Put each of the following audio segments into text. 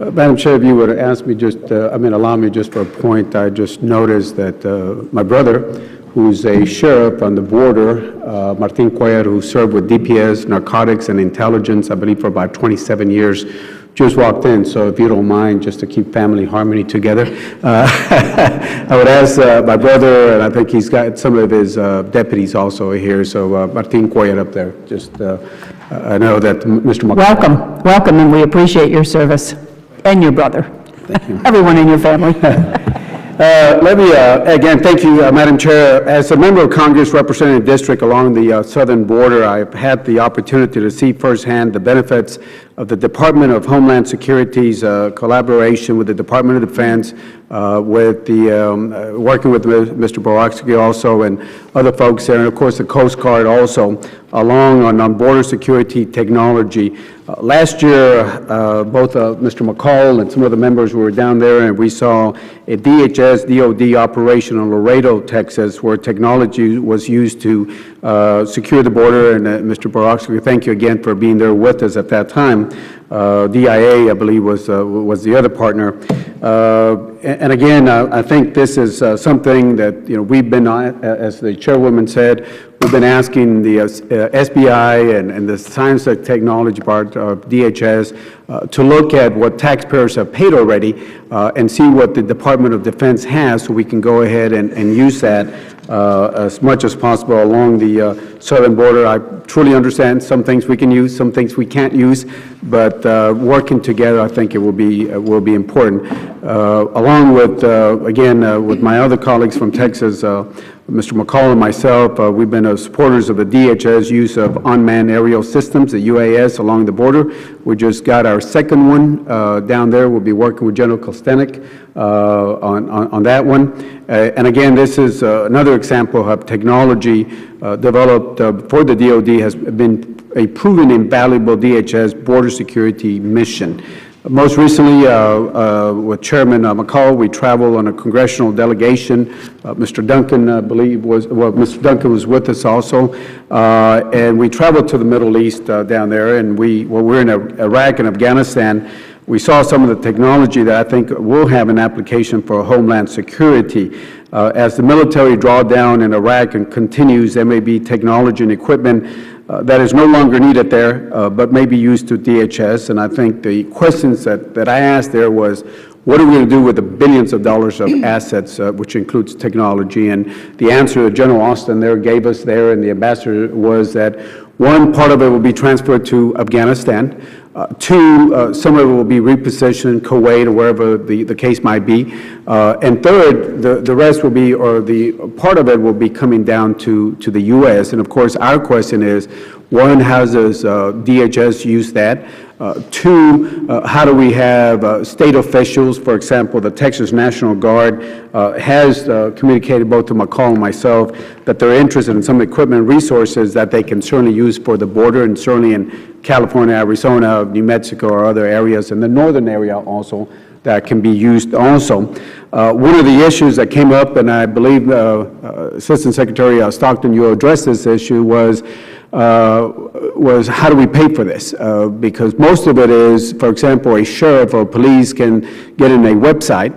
Madam Chair, if you would ask me just, allow me just for a point, I just noticed that my brother, who's a sheriff on the border, Martin Cuellar, who served with DPS, narcotics and intelligence, I believe for about 27 years, just walked in. So if you don't mind, just to keep family harmony together, I would ask my brother, and I think he's got some of his deputies also here. So Martin Cuellar up there, just I know that Mr. McCall. Welcome, and we appreciate your service and your brother. Thank you. Everyone in your family. Let me, again, thank you, Madam Chair. As a member of Congress representing a district along the southern border, I've had the opportunity to see firsthand the benefits of the Department of Homeland Security's collaboration with the Department of Defense, with the working with Mr. Borowski also and other folks there, and of course the Coast Guard also, along on border security technology. Last year, both Mr. McCall and some of the members were down there, and we saw a DHS DOD operation in Laredo, Texas, where technology was used to secure the border. And Mr. Borowski, thank you again for being there with us at that time. DIA, I believe, was the other partner. And again, I think this is something that we've been, as the chairwoman said, we've been asking the SBI and the science and technology part of DHS to look at what taxpayers have paid already and see what the Department of Defense has, so we can go ahead and use that as much as possible along the southern border. I truly understand some things we can use, some things we can't use, but working together, I think it will be important. Along with, again, with my other colleagues from Texas, Mr. McCall and myself, we've been supporters of the DHS use of unmanned aerial systems, the UAS, along the border. We just got our second one down there. We'll be working with General Kostenik on that one. And again, this is another example of technology developed for the DOD has been a proven invaluable DHS border security mission. Most recently, with Chairman McCall, we traveled on a congressional delegation. Mr. Duncan, I believe, Mr. Duncan was with us also. And we traveled to the Middle East down there, and we're in Iraq and Afghanistan. We saw some of the technology that I think will have an application for Homeland Security. As the military drawdown in Iraq and continues, there may be technology and equipment that is no longer needed there, but may be used to DHS. And I think the questions that I asked there was, what are we going to do with the billions of dollars of assets, which includes technology? And the answer that General Austin there gave us there, and the ambassador, was that one part of it will be transferred to Afghanistan. Two, some of it will be repositioned, Kuwait, or wherever the case might be. And third, the rest will be, or the part of it will be coming down to the U.S. And of course, our question is, one, how does DHS use that? Two, how do we have state officials, for example, the Texas National Guard has communicated both to McCall and myself that they're interested in some equipment and resources that they can certainly use for the border, and certainly in California, Arizona, New Mexico, or other areas in the northern area also that can be used also. One of the issues that came up, and I believe Assistant Secretary Stockton, you addressed this issue, was how do we pay for this? Because most of it is, for example, a sheriff or police can get in a website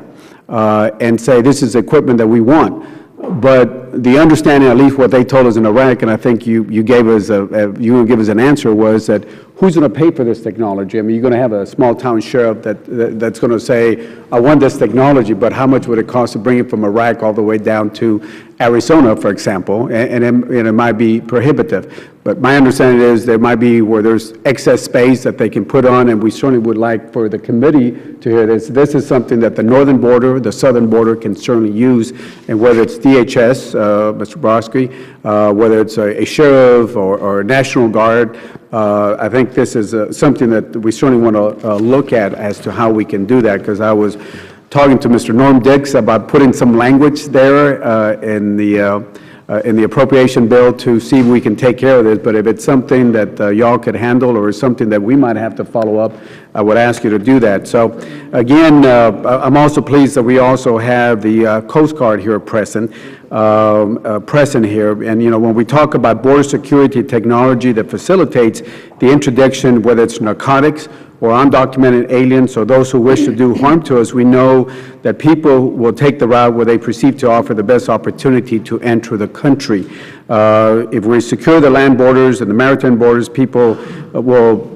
and say, this is equipment that we want. But the understanding, at least what they told us in Iraq, and I think you gave us you will give us an answer, was that who's going to pay for this technology? I mean, you're going to have a small town sheriff that's going to say, I want this technology, but how much would it cost to bring it from Iraq all the way down to Arizona, for example? And it might be prohibitive. But my understanding is there might be where there's excess space that they can put on, and we certainly would like for the committee to hear this. This is something that the northern border, the southern border can certainly use, and whether it's DHS, Mr. Borowski, whether it's a sheriff or a National Guard, I think this is something that we certainly want to look at as to how we can do that, because I was talking to Mr. Norm Dix about putting some language there in the appropriation bill to see if we can take care of this. But if it's something that y'all could handle, or something that we might have to follow up, I would ask you to do that. So again, I'm also pleased that we also have the Coast Guard here present here. And when we talk about border security technology that facilitates the introduction, whether it's narcotics or undocumented aliens or those who wish to do harm to us, we know that people will take the route where they perceive to offer the best opportunity to enter the country. If we secure the land borders and the maritime borders, people will,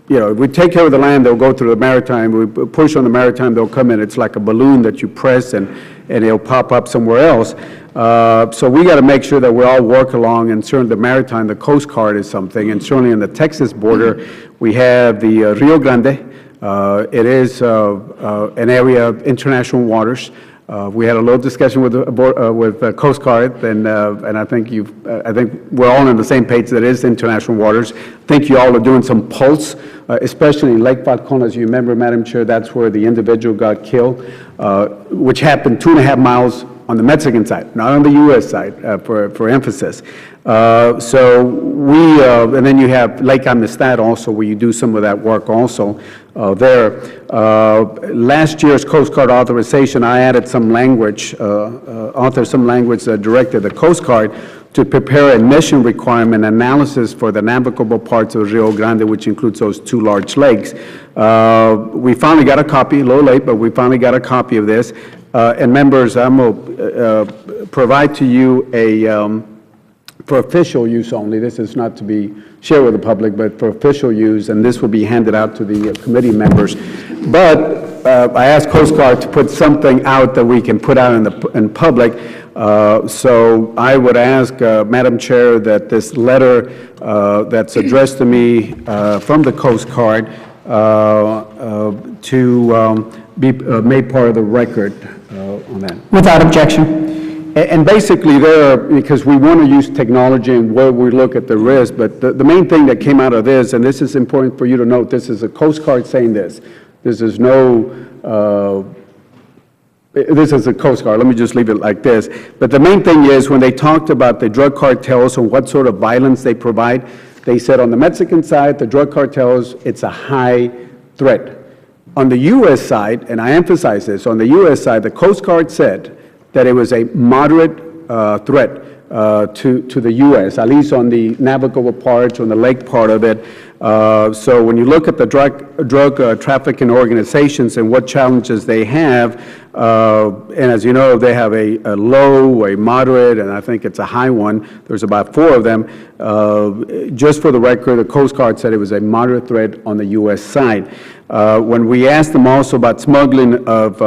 if we take care of the land, they'll go through the maritime. We push on the maritime, they'll come in. It's like a balloon that you press and it'll pop up somewhere else. So we got to make sure that we all work along, and certainly the maritime, the Coast Guard is something, and certainly in the Texas border, we have the Rio Grande. It is an area of international waters. We had a little discussion with the Coast Guard, and I think we're all on the same page that it is international waters. I think you all are doing some pulse, especially in Lake Falcon. As you remember, Madam Chair, that's where the individual got killed, which happened 2.5 miles on the Mexican side, not on the U.S. side, for emphasis. So we, and then you have Lake Amistad also, where you do some of that work also there. Last year's Coast Guard authorization, I added some language, authored some language that directed the Coast Guard to prepare a mission requirement analysis for the navigable parts of Rio Grande, which includes those 2 large lakes. We finally got a copy, a little late, but we finally got a copy of this. And members, I'm going to provide to you for official use only. This is not to be shared with the public, but for official use, and this will be handed out to the committee members. But I asked Coast Guard to put something out that we can put out in public. So I would ask, Madam Chair, that this letter that's addressed to me from the Coast Guard to be made part of the record on that. Without objection. And basically there, because we want to use technology and where we look at the risk, but the main thing that came out of this, and this is important for you to note, this is a Coast Guard saying this. This is no, this is a Coast Guard. Let me just leave it like this. But the main thing is when they talked about the drug cartels and what sort of violence they provide, they said on the Mexican side, the drug cartels, it's a high threat. On the U.S. side, and I emphasize this, on the U.S. side, the Coast Guard said that it was a moderate threat to the U.S., at least on the navigable parts, on the lake part of it. So when you look at the drug trafficking organizations and what challenges they have, and as you know, they have a low, a moderate, and I think it's a high one. There's about 4 of them. Just for the record, the Coast Guard said it was a moderate threat on the U.S. side. When we asked them also about smuggling of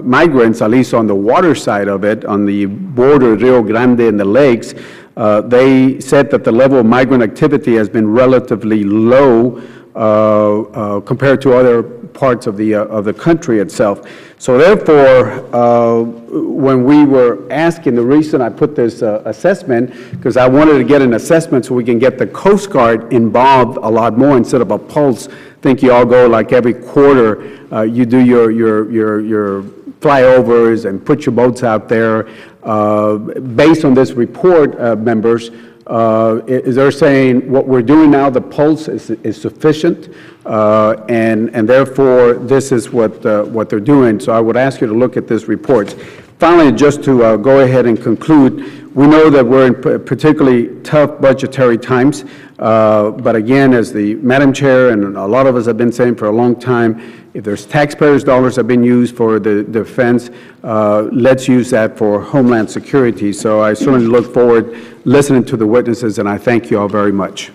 migrants, at least on the water side of it, on the border, Rio Grande and the lakes, they said that the level of migrant activity has been relatively low compared to other parts of the country itself. So therefore, when we were asking, the reason I put this assessment, because I wanted to get an assessment so we can get the Coast Guard involved a lot more instead of a pulse. I think you all go like every quarter, you do your flyovers and put your boats out there. Based on this report, members, they're saying what we're doing now, the pulse is sufficient, and therefore this is what they're doing. So I would ask you to look at this report. Finally, just to go ahead and conclude, we know that we're in particularly tough budgetary times, but again, as the Madam Chair and a lot of us have been saying for a long time, if there's taxpayers' dollars that have been used for the defense, let's use that for Homeland Security. So I certainly look forward listening to the witnesses, and I thank you all very much.